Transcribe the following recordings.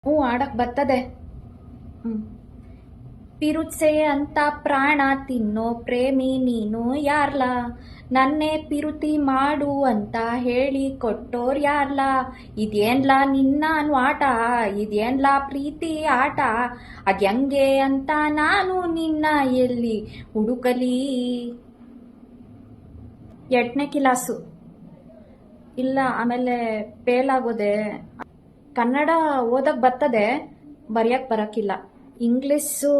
ಹ್ಞೂ ಆಡಕ್ ಬರ್ತದೆ. ಹ್ಮ್. ಪಿರುತ್ಸೆ ಅಂತ ಪ್ರಾಣ ತಿನ್ನೋ ಪ್ರೇಮಿ ನೀನು ಯಾರ್ಲಾ, ನನ್ನೇ ಪಿರುತಿ ಮಾಡು ಅಂತ ಹೇಳಿ ಕೊಟ್ಟೋರ್ ಯಾರ್ಲಾ, ಇದೇನ್ಲಾ ನಿನ್ನಾನು ಆಟ, ಇದೇನ್ಲಾ ಪ್ರೀತಿ ಆಟ, ಅದ್ಯಂಗೆ ಅಂತ ನಾನು ನಿನ್ನ ಎಲ್ಲಿ ಹುಡುಕಲಿ. 8ನೇ ಕ್ಲಾಸು. ಇಲ್ಲ, ಆಮೇಲೆ ಫೇಲ್ ಆಗೋದೆ. ಕನ್ನಡ ಓದಕ್ ಬರ್ತದೆ, ಬರೆಯಕ್ ಬರಕ್ಕಿಲ್ಲ. ಇಂಗ್ಲಿಷು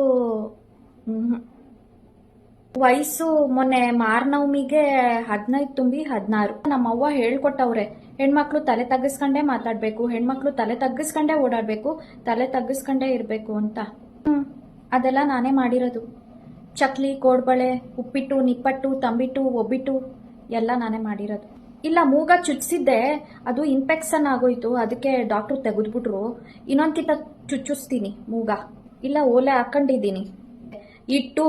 ವಯಸ್ಸು ಮೊನ್ನೆ ಮಾರ್ನವಮಿಗೆ 15 ತುಂಬಿ 16. ನಮ್ಮವ್ವ ಹೇಳ್ಕೊಟ್ಟವ್ರೆ, ಹೆಣ್ಮಕ್ಳು ತಲೆ ತಗ್ಗಿಸ್ಕೊಂಡೇ ಮಾತಾಡ್ಬೇಕು, ಹೆಣ್ಮಕ್ಳು ತಲೆ ತಗ್ಗಿಸ್ಕೊಂಡೇ ಓಡಾಡ್ಬೇಕು, ತಲೆ ತಗ್ಗಿಸ್ಕೊಂಡೇ ಇರ್ಬೇಕು ಅಂತ. ಅದೆಲ್ಲ ನಾನೇ ಮಾಡಿರೋದು. ಚಕ್ಲಿ, ಕೋಡ್ಬಳೆ, ಉಪ್ಪಿಟ್ಟು, ನಿಪ್ಪಟ್ಟು, ತಂಬಿಟ್ಟು, ಒಬ್ಬಿಟ್ಟು ಎಲ್ಲ ನಾನೇ ಮಾಡಿರೋದು. ಇಲ್ಲ, ಮೂಗ ಚುಚ್ಚಿಸಿದ್ದೆ, ಅದು ಇನ್ಫೆಕ್ಷನ್ ಆಗೋಯ್ತು, ಅದಕ್ಕೆ ಡಾಕ್ಟ್ರು ತೆಗೆದ್ಬಿಟ್ರು. ಇನ್ನೊಂದ್ಕಿಂತ ಚುಚ್ಚಿಸ್ತೀನಿ ಮೂಗ. ಇಲ್ಲ, ಓಲೆ ಹಾಕೊಂಡಿದ್ದೀನಿ. ಹಿಟ್ಟು,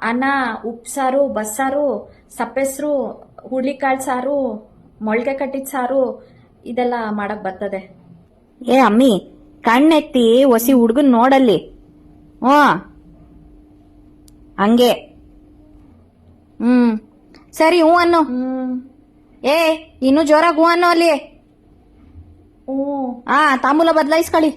ಅನ್ನ, ಉಪ್ಸಾರು, ಬಸ್ಸಾರು, ಸಪ್ಪೆಸ್ರು, ಹುಳಿಕಾಳು ಸಾರು, ಮೊಳಕೆ ಕಟ್ಟಿದ ಸಾರು ಇದೆಲ್ಲ ಮಾಡಕ್ ಬರ್ತದೆ. ಏ ಅಮ್ಮಿ, ಕಣ್ಣೆತ್ತಿ ಒಸಿ ಹುಡ್ಗನ್ ನೋಡಲ್ಲಿ. ಹಂಗೆ. ಸರಿ, ಹ್ಞೂ ಅನ್ನು. ಏ, ಇನ್ನು ಜೋರಾಗಿ ಹ್ಞೂ ಅನ್ನೋ ಅಲ್ಲಿ. ತಾಂಬೂಲ ಬದಲಾಯಿಸ್ಕೊಳ್ಳಿ.